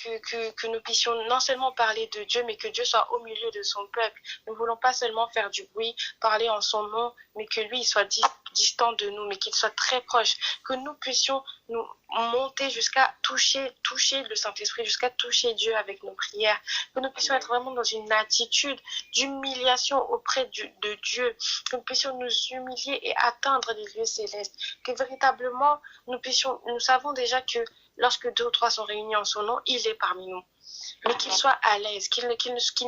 que nous puissions non seulement parler de Dieu, mais que Dieu soit au milieu de son peuple. Nous ne voulons pas seulement faire du bruit, parler en son nom, mais que lui il soit distant de nous, mais qu'il soit très proche. Que nous puissions nous monter jusqu'à toucher le Saint-Esprit, jusqu'à toucher Dieu avec nos prières. Que nous puissions être vraiment dans une attitude d'humiliation auprès de Dieu. Que nous puissions nous humilier et atteindre les lieux célestes. Que véritablement, nous savons déjà que lorsque 2 ou 3 sont réunis en son nom, il est parmi nous. Mais qu'il soit à l'aise, qu'il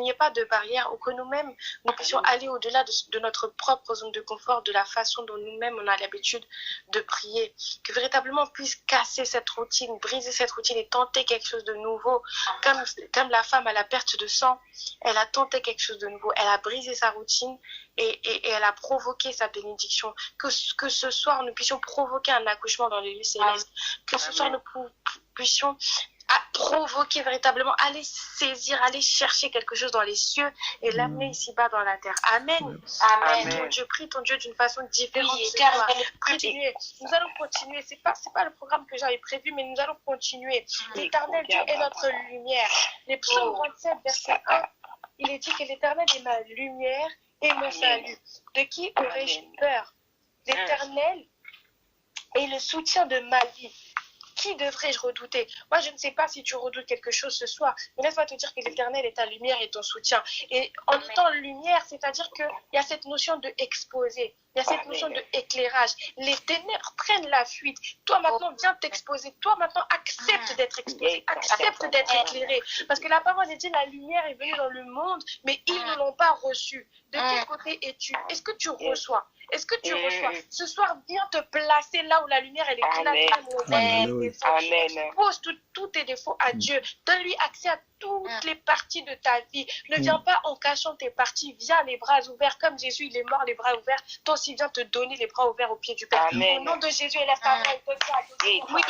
n'y ait pas de barrière, ou que nous-mêmes, nous puissions aller au-delà de notre propre zone de confort, de la façon dont nous-mêmes on a l'habitude de prier. Que véritablement on puisse casser cette routine, briser cette routine et tenter quelque chose de nouveau. Comme la femme à la perte de sang, elle a tenté quelque chose de nouveau. Elle a brisé sa routine et elle a provoqué sa bénédiction. Que ce soir, nous puissions provoquer un accouchement dans les lieux célestes. Que ce soir, nous puissions provoquer véritablement, aller saisir, aller chercher quelque chose dans les cieux et l'amener ici-bas dans la terre. Amen. Amen. Je prie ton Dieu d'une façon différente. Continuez. Nous allons continuer. C'est pas le programme que j'avais prévu, mais nous allons continuer. L'Éternel Dieu est notre lumière. Les psaumes 27, verset 1, il est dit que l'Éternel est ma lumière et mon salut. De qui aurais-je peur? L'Éternel est le soutien de ma vie. Qui devrais-je redouter? Moi, je ne sais pas si tu redoutes quelque chose ce soir, mais laisse-moi te dire que l'Éternel est ta lumière et ton soutien. Et en étant lumière, c'est-à-dire qu'il y a cette notion de exposer, il y a cette notion de éclairage. Les ténèbres prennent la fuite. Toi, maintenant, viens t'exposer. Toi, maintenant, accepte d'être exposé, accepte d'être éclairé. Parce que la parole dit, la lumière est venue dans le monde, mais ils ne l'ont pas reçue. De quel côté es-tu? Est-ce que tu reçois? Est-ce que tu reçois? Ce soir, viens te placer là où la lumière, elle éclate. Expose tous tes défauts à Dieu. Donne-lui accès à toutes les parties de ta vie. Ne viens pas en cachant tes parties. Viens les bras ouverts. Comme Jésus, il est mort les bras ouverts. Toi aussi, viens te donner les bras ouverts au pied du Père. Au nom de Jésus, élève ta main et donne-toi à Dieu. Oui,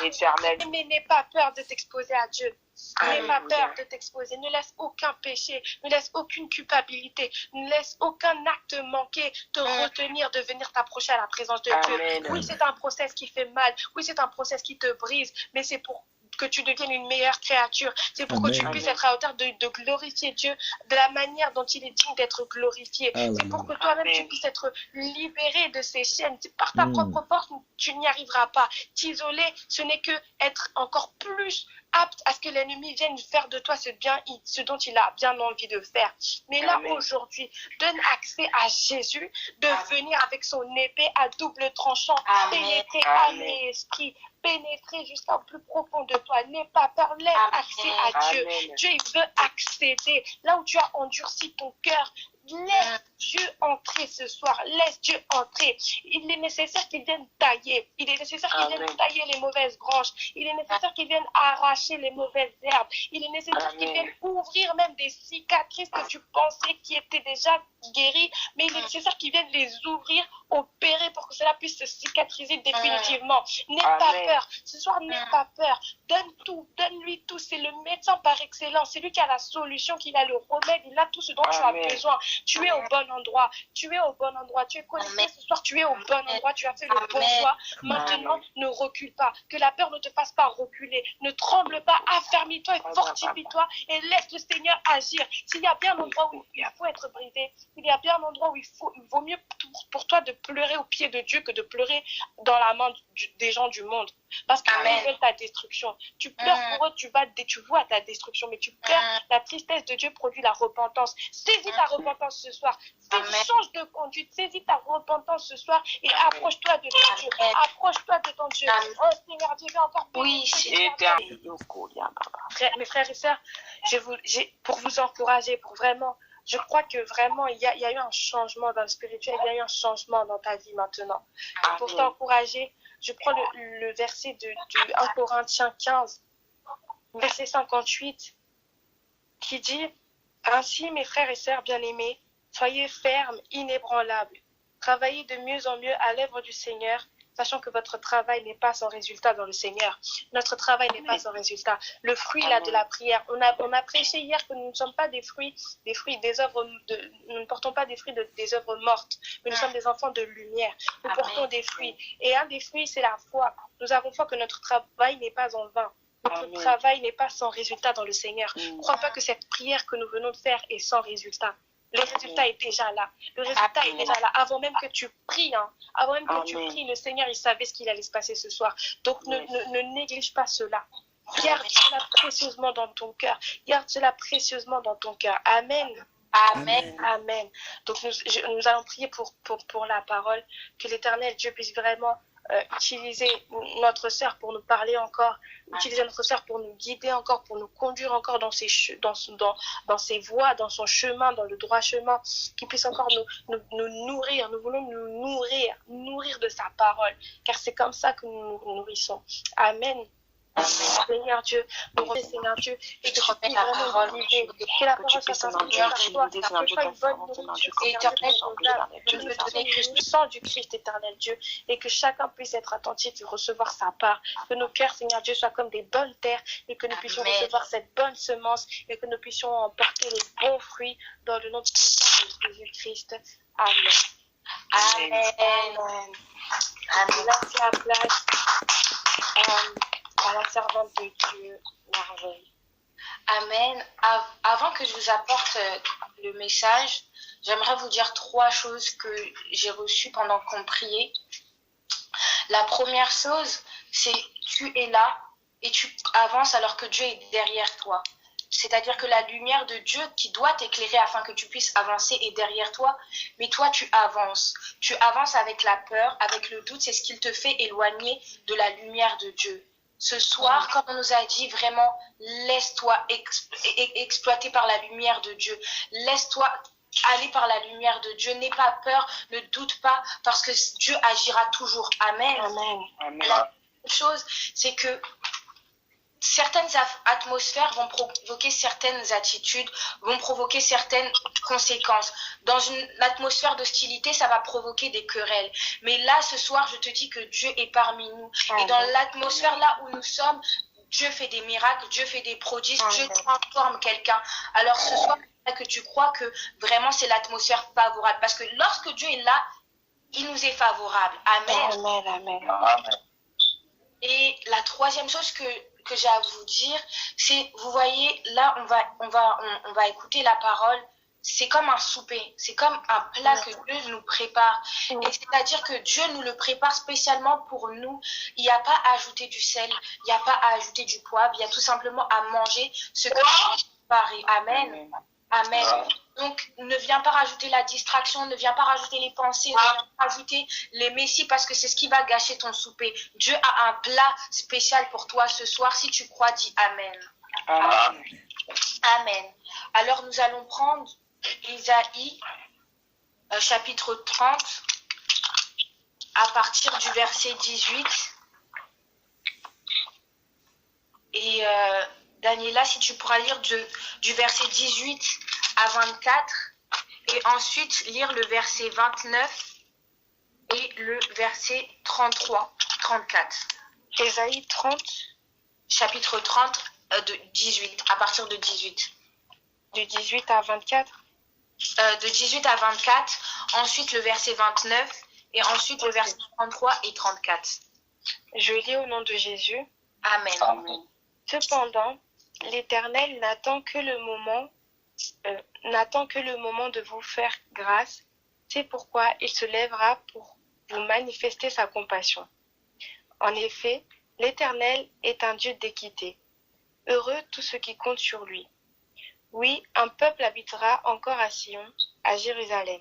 éternel. Mais n'aie pas peur de t'exposer à Dieu. N'aie pas peur de t'exposer. Ne laisse aucun péché, ne laisse aucune culpabilité, ne laisse aucun acte manqué te retenir de venir t'approcher à la présence de Dieu. Oui, c'est un process qui fait mal. Oui, c'est un process qui te brise, mais c'est pour que tu deviennes une meilleure créature. C'est pour que tu puisses être à hauteur de glorifier Dieu de la manière dont il est digne d'être glorifié. C'est pour que toi-même tu puisses être libéré de ces chaînes. Par ta propre force, tu n'y arriveras pas. T'isoler, ce n'est que être encore plus apte à ce que l'ennemi vienne faire de toi ce dont il a bien envie de faire. Mais là, aujourd'hui, donne accès à Jésus de venir avec son épée à double tranchant, pénétrer âme et esprit, pénétrer jusqu'au plus profond de toi. N'aie pas peur, laisse accès à Dieu. Dieu, il veut accéder. Là où tu as endurci ton cœur, laisse Dieu entrer ce soir. Laisse Dieu entrer. Il est nécessaire qu'il vienne tailler. Il est nécessaire qu'il vienne tailler les mauvaises branches. Il est nécessaire qu'il vienne arracher les mauvaises herbes. Il est nécessaire qu'il vienne ouvrir même des cicatrices que tu pensais qui étaient déjà guéries. Mais il est nécessaire qu'il vienne les ouvrir, opérer pour que cela puisse se cicatriser définitivement. N'aie pas peur. Ce soir, n'aie pas peur. Donne tout. Donne-lui tout. C'est le médecin par excellence. C'est lui qui a la solution, qui a le remède. Il a tout ce dont tu as besoin. Tu es au bon endroit. Tu es au bon endroit. Tu es connecté ce soir. Tu es au bon endroit. Tu as fait le bon choix. Maintenant, ne recule pas. Que la peur ne te fasse pas reculer. Ne tremble pas. Affermis-toi et fortifie-toi et laisse le Seigneur agir. S'il y a bien un endroit où il faut être brisé, il y a bien un endroit où il vaut mieux pour toi de pleurer au pied de Dieu que de pleurer dans la main des gens du monde. Parce qu'ils veulent ta destruction. Tu pleures pour eux, tu vois ta destruction, mais tu pleures. La tristesse de Dieu produit la repentance. Saisis ta repentance ce soir. Change de conduite. Saisis ta repentance ce soir et approche-toi de ton Dieu. Approche-toi de ton Dieu. Oh Seigneur, Dieu veut encore bénir. Mes frères et sœurs, pour vous encourager, pour vraiment, je crois que vraiment, il y a eu un changement dans le spirituel, il y a eu un changement dans ta vie maintenant. Et pour t'encourager, je prends le verset de 1 Corinthiens 15, verset 58, qui dit « Ainsi, mes frères et sœurs bien-aimés, soyez fermes, inébranlables, travaillez de mieux en mieux à l'œuvre du Seigneur, sachant que votre travail n'est pas sans résultat dans le Seigneur. Notre travail n'est pas sans résultat. Le fruit là de la prière, on a prêché hier que nous ne sommes pas des fruits des œuvres nous ne portons pas des fruits des œuvres mortes, mais nous sommes des enfants de lumière. Nous portons des fruits. Et un des fruits, c'est la foi. Nous avons foi que notre travail n'est pas en vain. Notre travail n'est pas sans résultat dans le Seigneur. Ne crois pas que cette prière que nous venons de faire est sans résultat. Le résultat est déjà là. Le résultat est déjà là. Avant même que tu pries, avant même que tu pries, le Seigneur, il savait ce qu'il allait se passer ce soir. Donc, ne néglige pas cela. Garde cela précieusement dans ton cœur. Garde cela précieusement dans ton cœur. Amen. Amen. Amen. Donc, nous allons prier pour la parole. Que l'Éternel Dieu puisse vraiment utiliser notre sœur pour nous parler encore, utiliser notre sœur pour nous guider encore, pour nous conduire encore dans ses voies, dans son chemin, dans le droit chemin, qu'il puisse encore nous nourrir. Nous voulons nous nourrir de sa parole, car c'est comme ça que nous nous nourrissons. Amen. Seigneur Dieu, nous remercions Seigneur Dieu, et que tu puisses vraiment nous guider, que la parole soit inspirée par toi, que ce soit une bonne nourriture, éternelle, je veux donner le sang du Christ, éternel Dieu, et que chacun puisse être attentif et recevoir sa part, que nos cœurs, Seigneur Dieu, soient comme des bonnes terres, et que nous puissions recevoir cette bonne semence, et que nous puissions emporter les bons fruits dans le nom de Jésus-Christ. Amen. Amen. Amen. Merci à la place. À la servante de Dieu, Marjorie. Amen. Avant que je vous apporte le message, j'aimerais vous dire 3 choses que j'ai reçues pendant qu'on priait. La première chose, c'est tu es là et tu avances alors que Dieu est derrière toi. C'est-à-dire que la lumière de Dieu qui doit t'éclairer afin que tu puisses avancer est derrière toi, mais toi tu avances. Tu avances avec la peur, avec le doute, c'est ce qui te fait éloigner de la lumière de Dieu. Ce soir, comme on nous a dit, vraiment, laisse-toi exploiter par la lumière de Dieu. Laisse-toi aller par la lumière de Dieu. N'aie pas peur, ne doute pas, parce que Dieu agira toujours. Amen. Amen. La deuxième chose, c'est que certaines atmosphères vont provoquer certaines attitudes, vont provoquer certaines conséquences. Dans une atmosphère d'hostilité, ça va provoquer des querelles. Mais là, ce soir, je te dis que Dieu est parmi nous. Et dans l'atmosphère là où nous sommes, Dieu fait des miracles, Dieu fait des prodiges, Dieu transforme quelqu'un. Alors ce soir, que tu crois que vraiment c'est l'atmosphère favorable. Parce que lorsque Dieu est là, il nous est favorable. Amen. Amen. Et la troisième chose que j'ai à vous dire, c'est, vous voyez, là, on va écouter la parole. C'est comme un souper, c'est comme un plat que Dieu nous prépare. Et c'est-à-dire que Dieu nous le prépare spécialement pour nous. Il n'y a pas à ajouter du sel, il n'y a pas à ajouter du poivre, il y a tout simplement à manger ce que Dieu a préparé. Amen. Amen. Donc, ne viens pas rajouter la distraction, ne viens pas rajouter les pensées, ne viens pas rajouter les messies parce que c'est ce qui va gâcher ton souper. Dieu a un plat spécial pour toi ce soir. Si tu crois, dis Amen. Amen. Amen. Alors, nous allons prendre Isaïe, chapitre 30, à partir du verset 18. Et Daniela, si tu pourras lire du verset 18 à 24 et ensuite lire le verset 29 et le verset 34. Ésaïe 30. Chapitre 30, de 18, à partir de 18. Du 18 à 24. De 18 à 24, ensuite le verset 29 et ensuite le verset 33 et 34. Je lis au nom de Jésus. Amen. Amen. Cependant, l'Éternel n'attend que le moment de vous faire grâce. C'est pourquoi il se lèvera pour vous manifester sa compassion. En effet, l'Éternel est un Dieu d'équité. Heureux tous ceux qui comptent sur lui. Oui, un peuple habitera encore à Sion, à Jérusalem.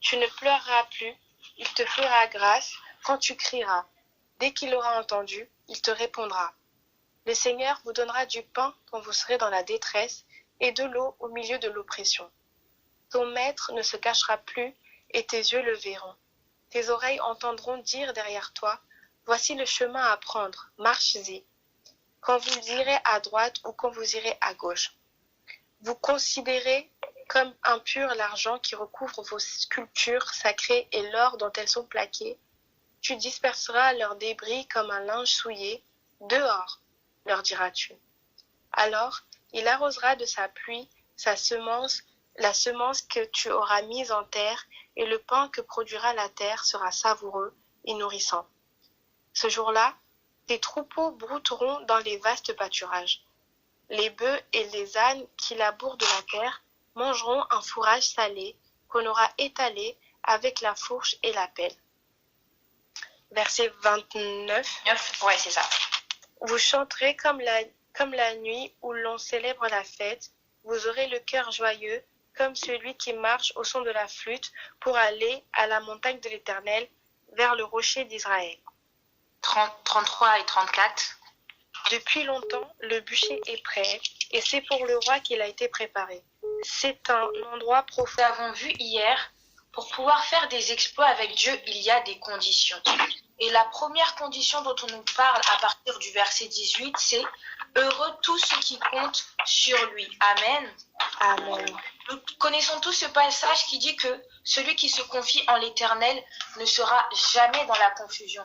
Tu ne pleureras plus, il te fera grâce quand tu crieras. Dès qu'il aura entendu, il te répondra. Le Seigneur vous donnera du pain quand vous serez dans la détresse et de l'eau au milieu de l'oppression. Ton maître ne se cachera plus et tes yeux le verront. Tes oreilles entendront dire derrière toi, voici le chemin à prendre, marchez-y. Quand vous irez à droite ou quand vous irez à gauche. Vous considérez comme impur l'argent qui recouvre vos sculptures sacrées et l'or dont elles sont plaquées. Tu disperseras leurs débris comme un linge souillé. Dehors, leur diras-tu. Alors, il arrosera de sa pluie sa semence, la semence que tu auras mise en terre, et le pain que produira la terre sera savoureux et nourrissant. Ce jour-là, Tes troupeaux brouteront dans les vastes pâturages. Les bœufs et les ânes qui labourent de la terre mangeront un fourrage salé qu'on aura étalé avec la fourche et la pelle. Verset 29. Ouais, c'est ça. Vous chanterez comme la nuit où l'on célèbre la fête. Vous aurez le cœur joyeux comme celui qui marche au son de la flûte pour aller à la montagne de l'Éternel, vers le rocher d'Israël. 33 et 34. Depuis longtemps, le bûcher est prêt, et c'est pour le roi qu'il a été préparé. C'est un endroit profond. Nous avons vu hier, pour pouvoir faire des exploits avec Dieu, il y a des conditions. Et la première condition dont on nous parle à partir du verset 18, c'est « Heureux tous ceux qui comptent sur lui ». Amen. Amen. Nous connaissons tous ce passage qui dit que celui qui se confie en l'Éternel ne sera jamais dans la confusion.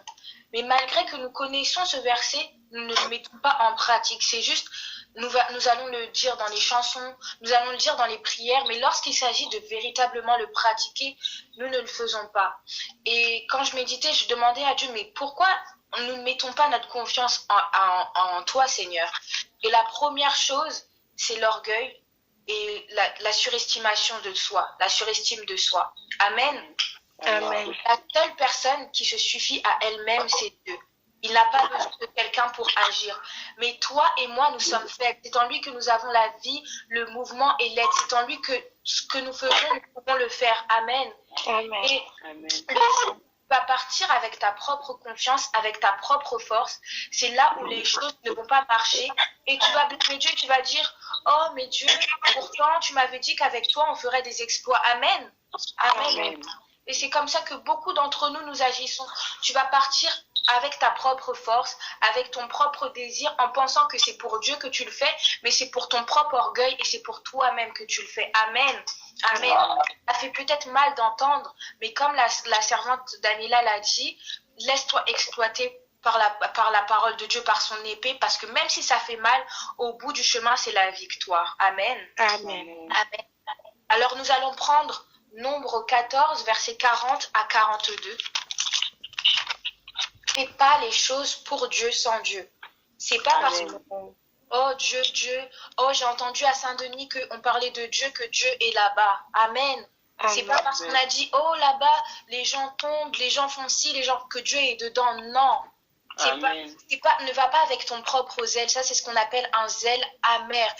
Mais malgré que nous connaissons ce verset, nous ne le mettons pas en pratique. C'est juste, nous allons le dire dans les chansons, nous allons le dire dans les prières, mais lorsqu'il s'agit de véritablement le pratiquer, nous ne le faisons pas. Et quand je méditais, je demandais à Dieu, mais pourquoi nous ne mettons pas notre confiance en toi, Seigneur? Et la première chose, c'est l'orgueil et la surestimation de soi, la surestime de soi. Amen. Amen. La seule personne qui se suffit à elle-même, c'est Dieu. Il n'a pas besoin de quelqu'un pour agir. Mais toi et moi, nous sommes faibles. C'est en lui que nous avons la vie, le mouvement et l'aide. C'est en lui que ce que nous faisons, nous pouvons le faire. Amen. Amen. Et tu vas partir avec ta propre confiance, avec ta propre force. C'est là où les choses ne vont pas marcher. Et tu vas blâmer Dieu, tu vas dire, oh mais Dieu, pourtant tu m'avais dit qu'avec toi on ferait des exploits. Amen. Amen. Amen. Et c'est comme ça que beaucoup d'entre nous agissons. Tu vas partir avec ta propre force, avec ton propre désir, en pensant que c'est pour Dieu que tu le fais, mais c'est pour ton propre orgueil et c'est pour toi-même que tu le fais. Amen. Amen. Ça fait peut-être mal d'entendre, mais comme la servante Daniela l'a dit, laisse-toi exploiter par la parole de Dieu, par son épée, parce que même si ça fait mal, au bout du chemin, c'est la victoire. Amen. Amen. Amen. Alors nous allons prendre Nombre 14, versets 40 à 42. Fais pas les choses pour Dieu sans Dieu. C'est pas parce que oh Dieu, oh j'ai entendu à Saint-Denis qu'on parlait de Dieu, que Dieu est là-bas. Amen. C'est pas parce qu'on a dit oh là-bas les gens tombent, les gens font ci, les gens que Dieu est dedans. Non. Ne va pas avec ton propre zèle. Ça, c'est ce qu'on appelle un zèle amer.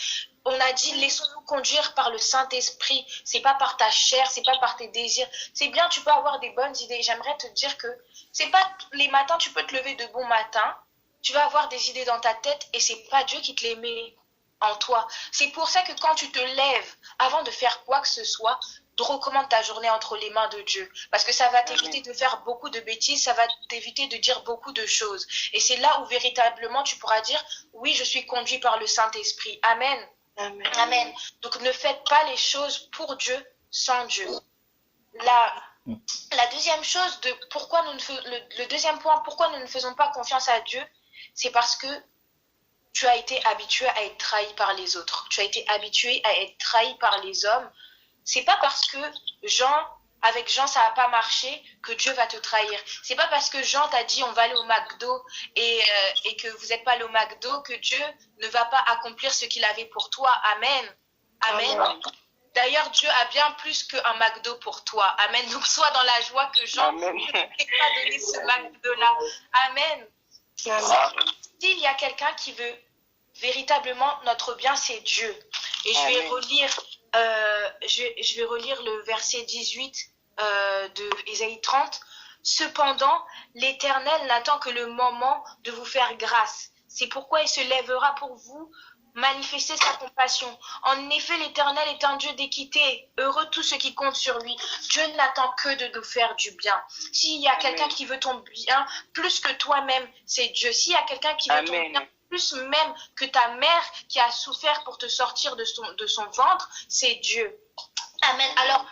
On a dit, laissons-nous conduire par le Saint-Esprit. C'est pas par ta chair, c'est pas par tes désirs. C'est bien, tu peux avoir des bonnes idées. J'aimerais te dire que c'est pas les matins, tu peux te lever de bon matin. Tu vas avoir des idées dans ta tête et c'est pas Dieu qui te les met en toi. C'est pour ça que quand tu te lèves, avant de faire quoi que ce soit, recommande ta journée entre les mains de Dieu. Parce que ça va t'éviter de faire beaucoup de bêtises, ça va t'éviter de dire beaucoup de choses. Et c'est là où véritablement tu pourras dire, oui, je suis conduit par le Saint-Esprit. Amen. Amen. Amen. Donc ne faites pas les choses pour Dieu sans Dieu. La deuxième chose, le deuxième point, pourquoi nous ne faisons pas confiance à Dieu, c'est parce que tu as été habitué à être trahi par les autres. Tu as été habitué à être trahi par les hommes. C'est pas parce que avec Jean ça n'a pas marché que Dieu va te trahir. C'est pas parce que Jean t'a dit on va aller au McDo et que vous n'êtes pas allé au McDo que Dieu ne va pas accomplir ce qu'il avait pour toi. Amen. Amen. Amen. D'ailleurs, Dieu a bien plus qu'un McDo pour toi. Amen. Donc sois dans la joie que Jean ne t'ait pas donné ce McDo-là. Amen. Amen. S'il y a quelqu'un qui veut véritablement notre bien, c'est Dieu. Et je vais relire le verset 18 de Ésaïe 30. Cependant, l'Éternel n'attend que le moment de vous faire grâce. C'est pourquoi il se lèvera pour vous, manifester sa compassion. En effet, l'Éternel est un Dieu d'équité. Heureux tous ceux qui comptent sur lui. Dieu n'attend que de nous faire du bien. S'il y a quelqu'un qui veut ton bien, plus que toi-même, c'est Dieu. S'il y a quelqu'un qui veut ton bien, plus même que ta mère qui a souffert pour te sortir de son ventre, c'est Dieu. Amen. Alors,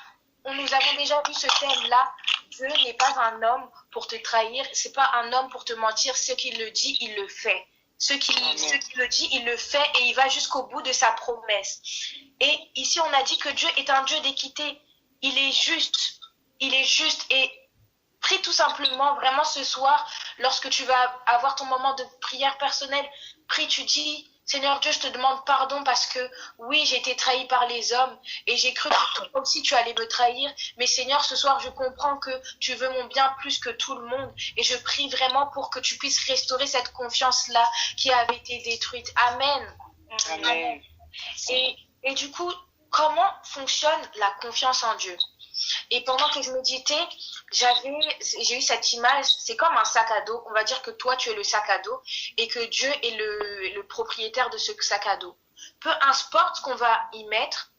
nous avons déjà vu ce thème-là. Dieu n'est pas un homme pour te trahir. C'est pas un homme pour te mentir. Ce qu'il le dit, il le fait. Ce qu'il le dit, il le fait et il va jusqu'au bout de sa promesse. Et ici, on a dit que Dieu est un Dieu d'équité. Il est juste. Il est juste et Prie tout simplement, vraiment ce soir, lorsque tu vas avoir ton moment de prière personnelle, prie, tu dis, Seigneur Dieu, je te demande pardon parce que oui, j'ai été trahi par les hommes et j'ai cru que toi aussi tu allais me trahir. Mais Seigneur, ce soir, je comprends que tu veux mon bien plus que tout le monde et je prie vraiment pour que tu puisses restaurer cette confiance-là qui avait été détruite. Amen. Amen. Et du coup, comment fonctionne la confiance en Dieu? Et pendant que je méditais, j'ai eu cette image, c'est comme un sac à dos. On va dire que toi, tu es le sac à dos et que Dieu est le propriétaire de ce sac à dos. Peu importe ce qu'on va y mettre,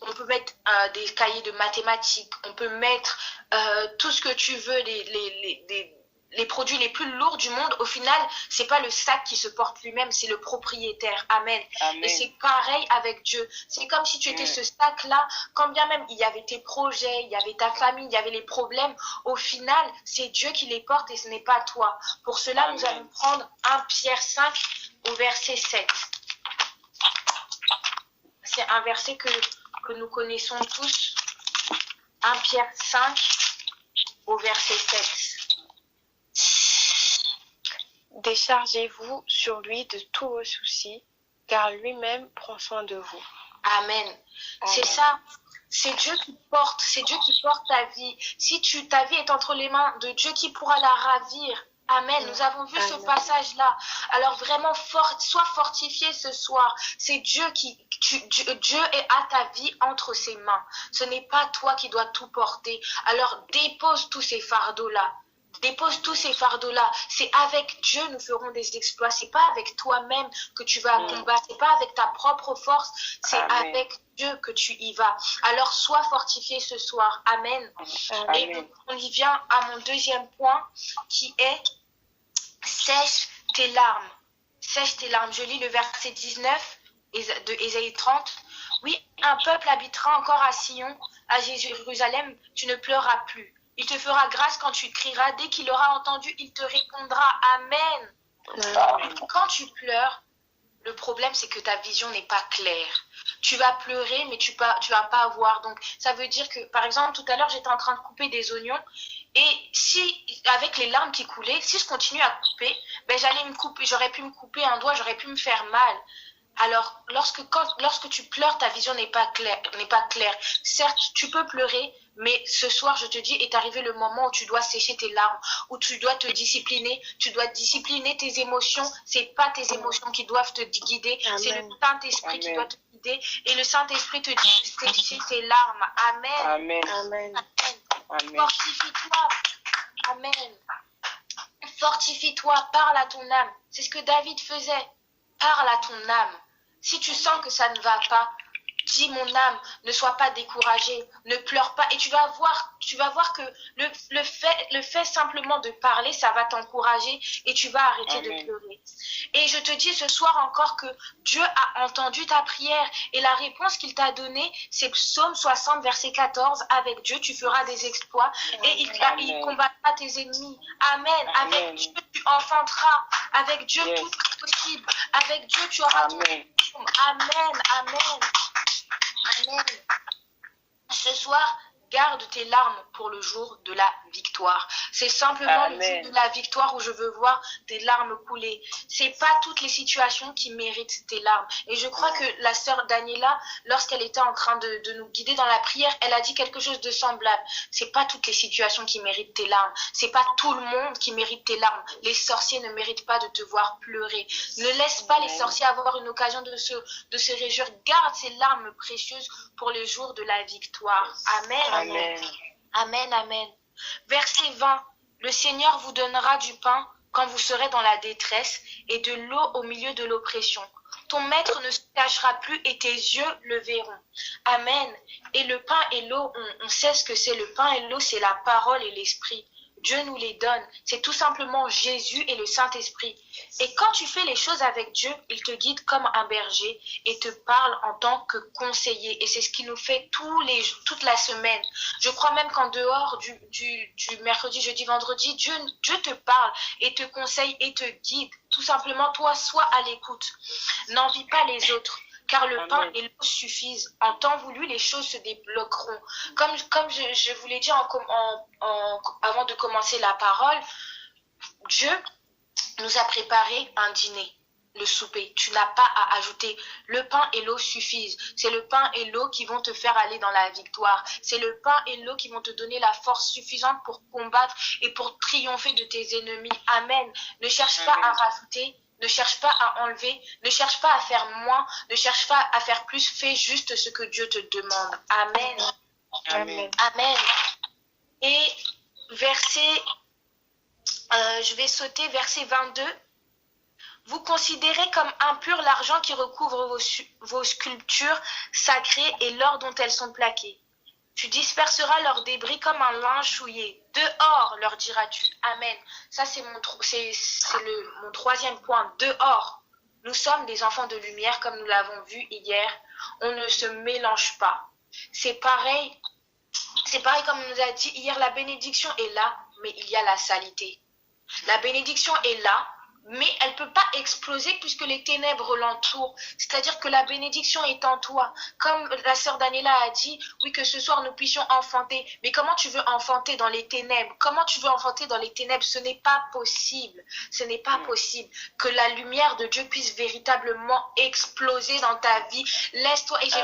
on peut mettre des cahiers de mathématiques, on peut mettre tout ce que tu veux, les produits les plus lourds du monde. Au final, c'est pas le sac qui se porte lui-même, c'est le propriétaire. Amen. Amen. Et c'est pareil avec Dieu. C'est comme si tu étais ce sac-là, quand bien même il y avait tes projets, il y avait ta famille, il y avait les problèmes, au final, c'est Dieu qui les porte et ce n'est pas toi. Pour cela, Amen. nous allons prendre 1 Pierre 5 au verset 7. C'est un verset que nous connaissons tous. 1 Pierre 5 au verset 7. Déchargez-vous sur lui de tous vos soucis, car lui-même prend soin de vous. Amen. C'est ça. C'est Dieu qui porte ta vie. Si ta vie est entre les mains de Dieu, qui pourra la ravir? Amen. Nous avons vu ce passage-là. Alors vraiment, sois fortifié ce soir. C'est Dieu Dieu est à ta vie entre ses mains. Ce n'est pas toi qui dois tout porter. Alors dépose tous ces fardeaux-là. Dépose tous ces fardeaux-là. C'est avec Dieu nous ferons des exploits. C'est pas avec toi-même que tu vas combattre. C'est pas avec ta propre force. C'est avec Dieu que tu y vas. Alors sois fortifié ce soir. Amen. Amen. Et on y vient à mon deuxième point qui est sèche tes larmes. Sèche tes larmes. Je lis le verset 19 de Ésaïe 30. Oui, un peuple habitera encore à Sion, à Jérusalem, tu ne pleureras plus. Il te fera grâce quand tu crieras. Dès qu'il aura entendu, il te répondra. Amen. Quand tu pleures, le problème, c'est que ta vision n'est pas claire. Tu vas pleurer, mais tu vas pas voir. Donc, ça veut dire que, par exemple, tout à l'heure, j'étais en train de couper des oignons. Et si, avec les larmes qui coulaient, si je continue à couper, ben, j'aurais pu me couper un doigt, j'aurais pu me faire mal. Alors, lorsque tu pleures, ta vision n'est pas claire. Certes, tu peux pleurer, mais ce soir, je te dis, est arrivé le moment où tu dois sécher tes larmes, où tu dois te discipliner, tu dois discipliner tes émotions. C'est pas tes émotions qui doivent te guider, c'est le Saint-Esprit qui doit te guider. Et le Saint-Esprit te dit de sécher tes larmes. Amen. Amen. Amen. Amen. Fortifie-toi. Amen. Fortifie-toi, parle à ton âme. C'est ce que David faisait. Parle à ton âme. Si tu sens que ça ne va pas, dis mon âme, ne sois pas découragée, ne pleure pas. Et tu vas voir que le fait simplement de parler, ça va t'encourager et tu vas arrêter de pleurer. Et je te dis ce soir encore que Dieu a entendu ta prière et la réponse qu'il t'a donnée, c'est Psaume 60, verset 14. Avec Dieu, tu feras des exploits et il combattra tes ennemis. Amen. Avec Dieu, tu enfanteras. Avec Dieu, tout est possible. Avec Dieu, tu auras ton royaume. Amen. Amen. Amen. Ce soir, garde tes larmes pour le jour de la victoire. C'est simplement le jour de la victoire où je veux voir tes larmes couler. C'est pas toutes les situations qui méritent tes larmes. Et je crois que la sœur Daniela, lorsqu'elle était en train de nous guider dans la prière, elle a dit quelque chose de semblable. C'est pas toutes les situations qui méritent tes larmes. C'est pas tout le monde qui mérite tes larmes. Les sorciers ne méritent pas de te voir pleurer. Ne laisse pas les sorciers avoir une occasion de se réjouir. Garde ces larmes précieuses pour le jour de la victoire. Amen. Amen. Amen, amen. Verset 20. Le Seigneur vous donnera du pain quand vous serez dans la détresse et de l'eau au milieu de l'oppression. Ton maître ne se cachera plus et tes yeux le verront. Amen. Et le pain et l'eau, on sait ce que c'est. Le pain et l'eau, c'est la parole et l'esprit. Dieu nous les donne. C'est tout simplement Jésus et le Saint-Esprit. Et quand tu fais les choses avec Dieu, il te guide comme un berger et te parle en tant que conseiller. Et c'est ce qu'il nous fait toute la semaine. Je crois même qu'en dehors du mercredi, jeudi, vendredi, Dieu te parle et te conseille et te guide. Tout simplement, toi, sois à l'écoute. N'envie pas les autres. car le pain Amen. et l'eau suffisent. En temps voulu, les choses se débloqueront. Comme je vous l'ai dit avant de commencer la parole, Dieu nous a préparé un dîner, le souper. Tu n'as pas à ajouter. Le pain et l'eau suffisent. C'est le pain et l'eau qui vont te faire aller dans la victoire. C'est le pain et l'eau qui vont te donner la force suffisante pour combattre et pour triompher de tes ennemis. Amen. Ne cherche pas à rajouter. Ne cherche pas à enlever. Ne cherche pas à faire moins. Ne cherche pas à faire plus. Fais juste ce que Dieu te demande. Amen. Amen. Amen. Et je vais sauter verset 22. Vous considérez comme impur l'argent qui recouvre vos sculptures sacrées et l'or dont elles sont plaquées. Tu disperseras leurs débris comme un linge souillé. Dehors, leur diras-tu. Amen. Ça, c'est mon troisième point. Dehors. Nous sommes des enfants de lumière, comme nous l'avons vu hier. On ne se mélange pas. C'est pareil comme on nous a dit hier, la bénédiction est là, mais il y a la salité. La bénédiction est là, mais elle ne peut pas exploser puisque les ténèbres l'entourent. C'est-à-dire que la bénédiction est en toi. Comme la sœur Daniela a dit, oui, que ce soir nous puissions enfanter. Mais comment tu veux enfanter dans les ténèbres? Comment tu veux enfanter dans les ténèbres? Ce n'est pas possible. Ce n'est pas possible que la lumière de Dieu puisse véritablement exploser dans ta vie. Laisse-toi, et j'ai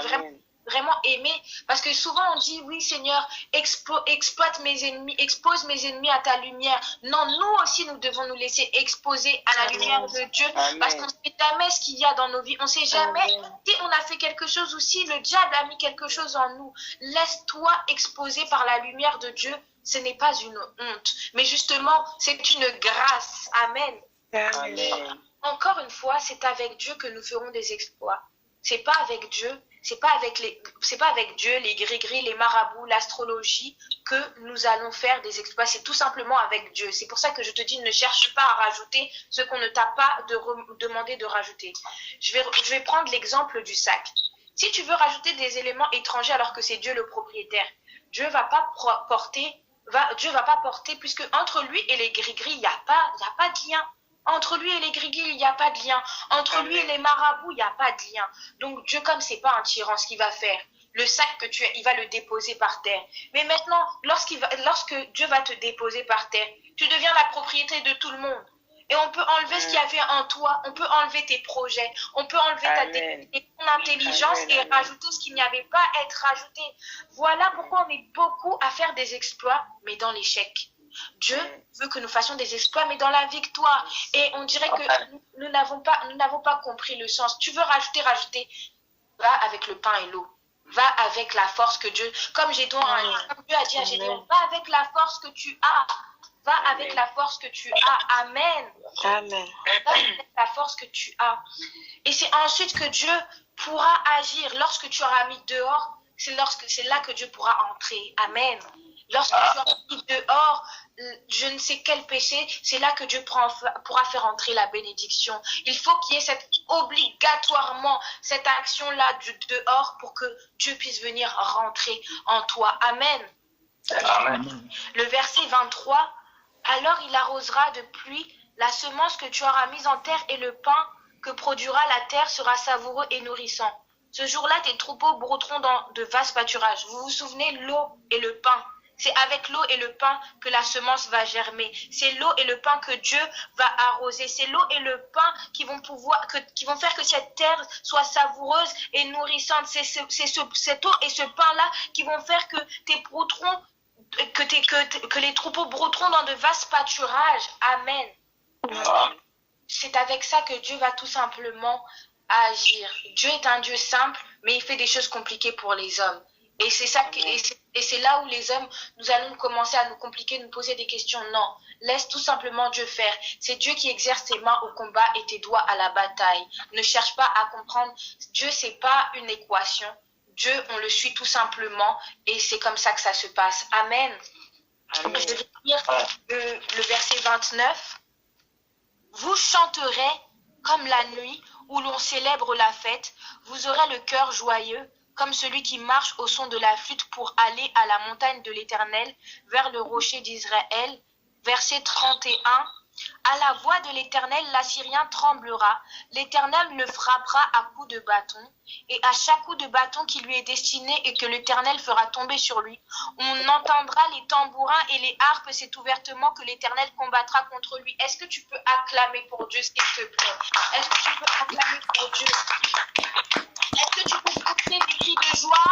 vraiment aimé, parce que souvent on dit, oui Seigneur, exploite mes ennemis, expose mes ennemis à ta lumière. Non, nous aussi nous devons nous laisser exposer à la lumière de Dieu, parce qu'on ne sait jamais ce qu'il y a dans nos vies, on ne sait jamais si on a fait quelque chose ou si le diable a mis quelque chose en nous. Laisse-toi exposer par la lumière de Dieu, ce n'est pas une honte, mais justement c'est une grâce. Amen. Amen. Encore une fois, c'est avec Dieu que nous ferons des exploits. C'est pas avec Dieu, c'est pas avec Dieu, les gris-gris, les marabouts, l'astrologie que nous allons faire des exploits. C'est tout simplement avec Dieu. C'est pour ça que je te dis, ne cherche pas à rajouter ce qu'on ne t'a pas demandé de rajouter. Je vais prendre l'exemple du sac. Si tu veux rajouter des éléments étrangers alors que c'est Dieu le propriétaire, Dieu va pas porter puisque entre lui et les gris-gris, il n'y a pas de lien. Entre lui et les gris-gris, il n'y a pas de lien. Entre lui et les marabouts, il n'y a pas de lien. Donc Dieu, comme c'est pas un tyran, ce qu'il va faire, le sac que tu as, il va le déposer par terre. Mais maintenant, lorsque Dieu va te déposer par terre, tu deviens la propriété de tout le monde. Et on peut enlever ce qu'il y avait en toi, on peut enlever tes projets, on peut enlever ton intelligence et rajouter ce qu'il n'y avait pas à être rajouté. Voilà pourquoi on est beaucoup à faire des exploits, mais dans l'échec. Dieu veut que nous fassions des exploits, mais dans la victoire. Et on dirait que nous n'avons pas compris le sens. Tu veux rajouter, va avec le pain et l'eau. Va avec la force que Dieu, comme Dieu a dit à Gédéon, va avec la force que tu as. Va avec la force que tu as. Amen. Amen. Va avec la force que tu as. Et c'est ensuite que Dieu pourra agir. Lorsque tu auras mis dehors, c'est là que Dieu pourra entrer. Amen. Lorsque tu auras mis dehors je ne sais quel péché, c'est là que Dieu pourra faire entrer la bénédiction. Il faut qu'il y ait obligatoirement cette action-là du dehors pour que Dieu puisse venir rentrer en toi. Amen. Amen. Le verset 23, alors il arrosera de pluie la semence que tu auras mise en terre et le pain que produira la terre sera savoureux et nourrissant. Ce jour-là, tes troupeaux brouteront dans de vastes pâturages. Vous vous souvenez, l'eau et le pain. C'est avec l'eau et le pain que la semence va germer. C'est l'eau et le pain que Dieu va arroser. C'est l'eau et le pain qui vont faire que cette terre soit savoureuse et nourrissante. C'est cette eau et ce pain-là qui vont faire que que les troupeaux brouteront dans de vastes pâturages. Amen. C'est avec ça que Dieu va tout simplement agir. Dieu est un Dieu simple, mais il fait des choses compliquées pour les hommes. Et c'est ça et c'est là où les hommes, nous allons commencer à nous compliquer, nous poser des questions. Non, laisse tout simplement Dieu faire. C'est Dieu qui exerce tes mains au combat et tes doigts à la bataille. Ne cherche pas à comprendre. Dieu, c'est pas une équation. Dieu, on le suit tout simplement et c'est comme ça que ça se passe. Amen. Je vais lire le verset 29. Vous chanterez comme la nuit où l'on célèbre la fête. Vous aurez le cœur joyeux comme celui qui marche au son de la flûte pour aller à la montagne de l'Éternel, vers le rocher d'Israël. Verset 31. À la voix de l'Éternel, l'Assyrien tremblera. L'Éternel le frappera à coups de bâton, et à chaque coup de bâton qui lui est destiné et que l'Éternel fera tomber sur lui, on entendra les tambourins et les harpes, c'est ouvertement que l'Éternel combattra contre lui. Est-ce que tu peux acclamer pour Dieu, s'il te plaît? Est-ce que tu peux acclamer pour Dieu? Est-ce que tu peux pousser des cris de joie?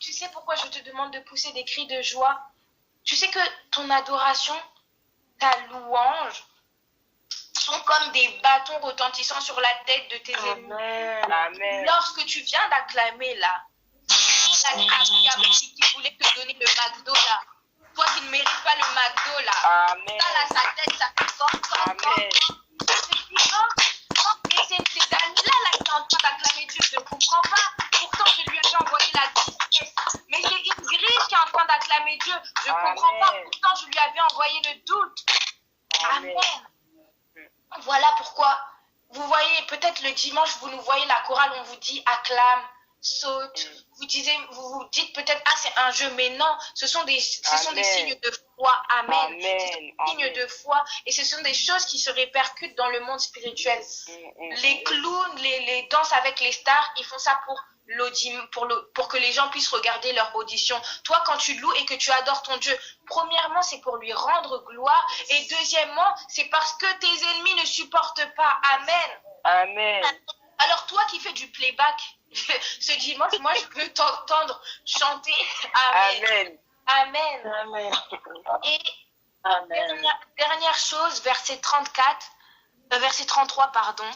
Tu sais pourquoi je te demande de pousser des cris de joie? Tu sais que ton adoration, ta louange, sont comme des bâtons retentissant sur la tête de tes ennemis. Amen. Lorsque tu viens d'acclamer là, qui voulait te donner le McDo là, toi qui ne mérites pas le McDo là, Amen. ça là, sa tête, ça fait fort. Amen. Et c'est cet ami-là qui est en train d'acclamer Dieu, je ne comprends pas. Pourtant, je lui avais envoyé la tristesse. Mais c'est Ingrid qui est en train d'acclamer Dieu. Je ne comprends pas. Pourtant, je lui avais envoyé le doute. Amen. Voilà pourquoi, vous voyez, peut-être le dimanche, vous nous voyez la chorale, on vous dit acclame, saute. Vous vous dites peut-être, ah, c'est un jeu, mais non, ce sont des signes de foi. Amen. Ce sont des signes de foi. Et ce sont des choses qui se répercutent dans le monde spirituel. Les clowns, les danses avec les stars, ils font ça pour que les gens puissent regarder leur audition. Toi, quand tu loues et que tu adores ton Dieu, premièrement, c'est pour lui rendre gloire. Et deuxièmement, c'est parce que tes ennemis ne supportent pas. Amen. Amen. Alors toi qui fais du playback, ce dimanche, moi, je veux t'entendre chanter. Amen. Amen. Amen. Et dernière chose, verset 33, pardon.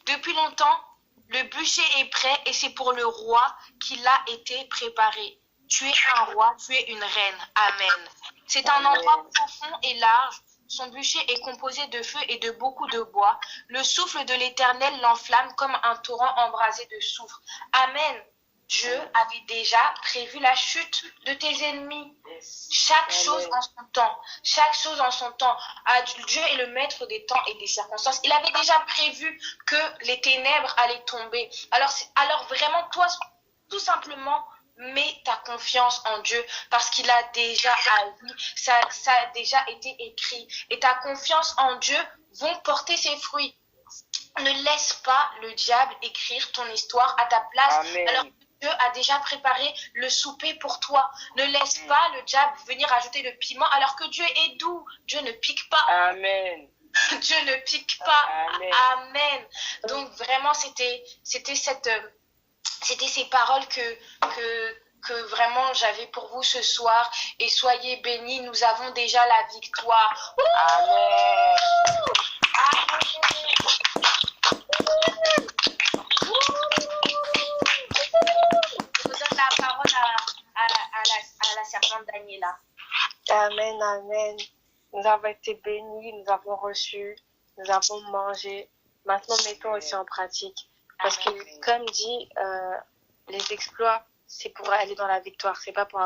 Depuis longtemps, le bûcher est prêt et c'est pour le roi qu'il a été préparé. Tu es un roi, tu es une reine. Amen. C'est un endroit profond et large. Son bûcher est composé de feu et de beaucoup de bois. Le souffle de l'Éternel l'enflamme comme un torrent embrasé de soufre. Amen. Dieu avait déjà prévu la chute de tes ennemis. Chaque chose en son temps. Chaque chose en son temps. Dieu est le maître des temps et des circonstances. Il avait déjà prévu que les ténèbres allaient tomber. Alors vraiment, toi, tout simplement, mets ta confiance en Dieu parce qu'il a déjà agi. Ça a déjà été écrit. Et ta confiance en Dieu vont porter ses fruits. Ne laisse pas le diable écrire ton histoire à ta place. Amen. Alors Dieu a déjà préparé le souper pour toi. Ne laisse pas le diable venir ajouter le piment alors que Dieu est doux. Dieu ne pique pas. Amen. Dieu ne pique pas. Amen. Amen. Donc vraiment, c'était ces paroles que vraiment j'avais pour vous ce soir. Et soyez bénis, nous avons déjà la victoire. Amen. Je vous donne la parole à la servante Daniela. Amen, amen. Nous avons été bénis, nous avons reçu, nous avons mangé. Maintenant, mettons aussi en pratique. Parce que, comme dit, les exploits, c'est pour aller dans la victoire, c'est pas pour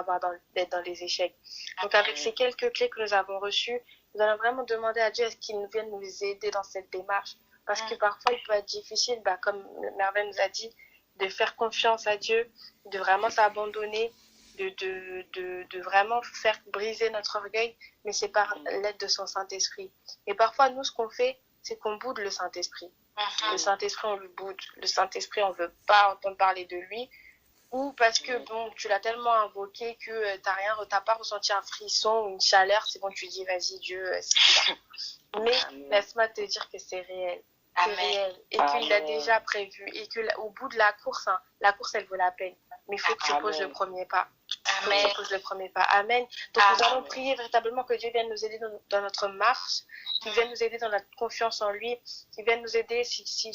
d'être dans les échecs. Donc, avec ces quelques clés que nous avons reçues, nous allons vraiment demander à Dieu est-ce qu'il nous vienne nous aider dans cette démarche. Parce que parfois, il peut être difficile, comme Merveille nous a dit, de faire confiance à Dieu, de vraiment s'abandonner, de vraiment faire briser notre orgueil, mais c'est par l'aide de son Saint-Esprit. Et parfois, nous, ce qu'on fait, c'est qu'on boude le Saint-Esprit. Le Saint-Esprit, on le boude. Le Saint-Esprit, on veut pas entendre parler de lui. Ou parce que, tu l'as tellement invoqué que t'as pas ressenti un frisson ou une chaleur, c'est bon, tu dis, vas-y, Dieu, c'est ça. Mais laisse-moi te dire que c'est réel. C'est réel. Et qu'il l'a déjà prévu. Et qu'au bout de la course, la course, elle vaut la peine. Mais il faut que tu poses le premier pas. Amen. Amen. Donc, nous allons prier véritablement que Dieu vienne nous aider dans notre marche, qu'il vienne nous aider dans notre confiance en lui, qu'il vienne nous aider si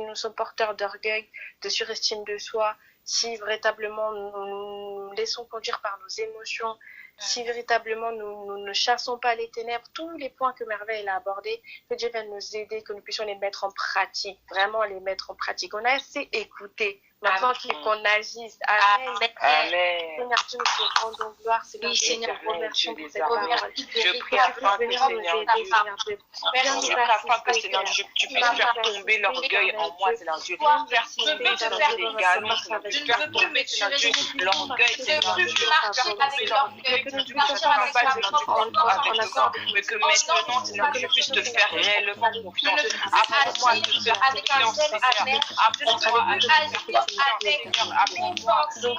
nous sommes porteurs d'orgueil, de surestime de soi, si véritablement nous laissons conduire par nos émotions, si véritablement nous ne chassons pas les ténèbres, tous les points que Merveille a abordés, que Dieu vienne nous aider, que nous puissions les mettre en pratique, vraiment les mettre en pratique. On a assez écouté, Maintenant qu'on agisse. Amen. Amen. Seigneur Dieu, nous te rendons gloire. Seigneur Oui, Dieu, Seigneur, nous te remercions pour cette Seigneur, parole. Je prie afin que Venir nous Seigneur aider, Dieu, Seigneur Dieu. je prie afin que Seigneur Dieu, tu puisses faire tomber l'orgueil en moi, Seigneur Dieu. Faire tomber, Seigneur Dieu, les galons, Seigneur Dieu. Faire tomber, Seigneur Dieu, l'orgueil, Seigneur Dieu. Faire tomber l'orgueil que tu ne comprends pas, Seigneur Dieu, avec toi. Mais que maintenant, Seigneur Dieu, je puisse te faire réellement confiance. Apprends-moi à te faire confiance, Seigneur. Apprends-moi à te faire confiance, Seigneur. Apprends-moi à te faire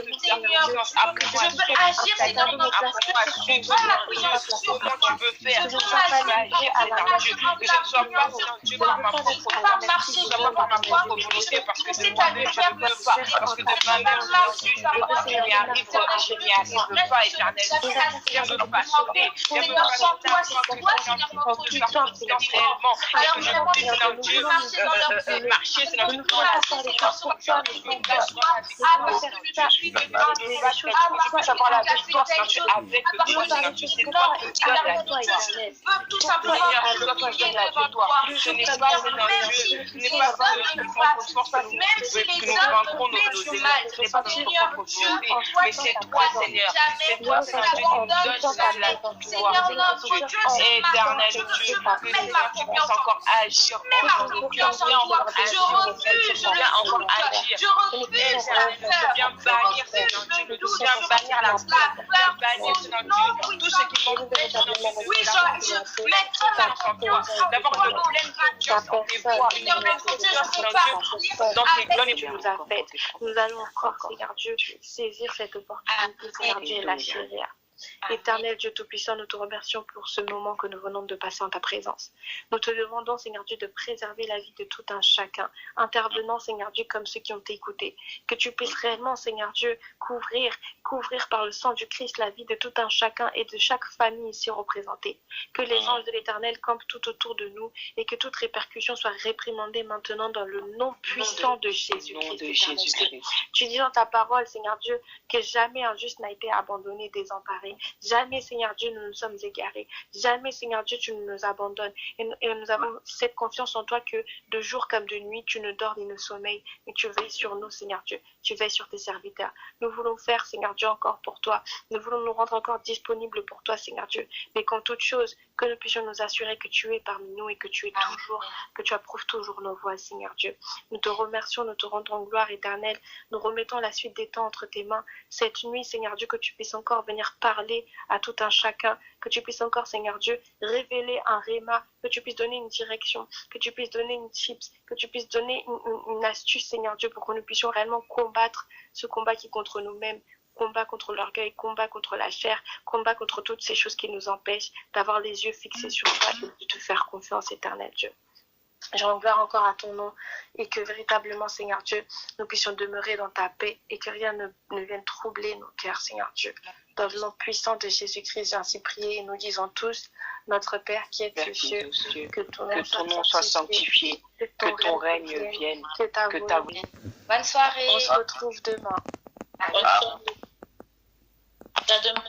confiance. Apprends-moi à suivre agir, Seigneur, dans notre apprends-moi à suivre, comment tu veux faire. Que je sois agir, Seigneur Dieu. Que je ne sois pas, Seigneur Dieu, par ma propre volonté. Que je ne sois pas par ma propre volonté, parce que de moi-même, je ne peux pas. Parce que de moi-même, Seigneur Dieu, je n'y arrive pas, éternel. Viens me façonner. Viens me façonner pour que je fasse confiance réellement. Et que je puisse, Seigneur Dieu, marcher, Seigneur Dieu, dans la confiance, dans la victoire, Seigneur Dieu. Je puisse avoir la victoire, Seigneur Dieu, avec toi, Seigneur Dieu. C'est toi qui donnes la victoire. tout simplement Seigneur, c'est toi qui donnes la victoire. Ce n'est pas, Seigneur Dieu, ce n'est pas par notre propre force que nous vaincrons nos ennemis. Ce n'est pas notre propre volonté, mais c'est toi, Seigneur. C'est toi, Seigneur Dieu, qui nous donne la victoire, Seigneur Dieu. Éternel Dieu, que Seigneur, tu puisses encore agir. Viens encore agir. Viens encore agir. Viens bannir, Seigneur Dieu, le doute. Viens bannir la peur. Viens bannir, Seigneur Dieu, tout ce qui m'empêche, Seigneur Dieu, d'avoir une pleine confiance en tes voies, une pleine confiance, Seigneur Dieu, dans tes plans et nous a fait. Nous allons encore, Seigneur Dieu, saisir cette opportunité, Seigneur Dieu, et la chérir. Éternel Dieu Tout-Puissant, nous te remercions pour ce moment que nous venons de passer en ta présence. Nous te demandons, Seigneur Dieu, de préserver la vie de tout un chacun, intervenant, Seigneur Dieu, comme ceux qui ont écouté. Que tu puisses réellement, Seigneur Dieu, couvrir par le sang du Christ la vie de tout un chacun et de chaque famille ici représentée. Que les anges de l'Éternel campent tout autour de nous et que toute répercussion soit réprimandée maintenant dans le nom puissant de Jésus-Christ. Tu dis dans ta parole, Seigneur Dieu, que jamais un juste n'a été abandonné, désemparé. Jamais, Seigneur Dieu, nous nous sommes égarés. Jamais, Seigneur Dieu, tu nous abandonnes. Et nous avons cette confiance en toi que de jour comme de nuit, tu ne dors ni ne sommeilles, mais tu veilles sur nous, Seigneur Dieu. Tu veilles sur tes serviteurs. Nous voulons faire, Seigneur Dieu, encore pour toi. Nous voulons nous rendre encore disponibles pour toi, Seigneur Dieu. Mais qu'en toute chose, que nous puissions nous assurer que tu es parmi nous et que tu es toujours, que tu approuves toujours nos voies, Seigneur Dieu. Nous te remercions, nous te rendons gloire éternelle. Nous remettons la suite des temps entre tes mains. Cette nuit, Seigneur Dieu, que tu puisses encore venir parler à tout un chacun, que tu puisses encore, Seigneur Dieu, révéler un réma, que tu puisses donner une direction, que tu puisses donner une tips, que tu puisses donner une astuce, Seigneur Dieu, pour que nous puissions réellement combattre ce combat qui est contre nous-mêmes, combat contre l'orgueil, combat contre la chair, combat contre toutes ces choses qui nous empêchent d'avoir les yeux fixés sur toi et de te faire confiance, éternel Dieu. Je rends gloire encore à ton nom et que véritablement, Seigneur Dieu, nous puissions demeurer dans ta paix et que rien ne vienne troubler nos cœurs, Seigneur Dieu. Dans le nom puissant de Jésus-Christ, j'ai ainsi prié et nous disons tous, notre Père qui es aux cieux, que ton nom soit sanctifié, que ton règne vienne, que ta volonté. Bonne soirée. On se retrouve demain. À demain.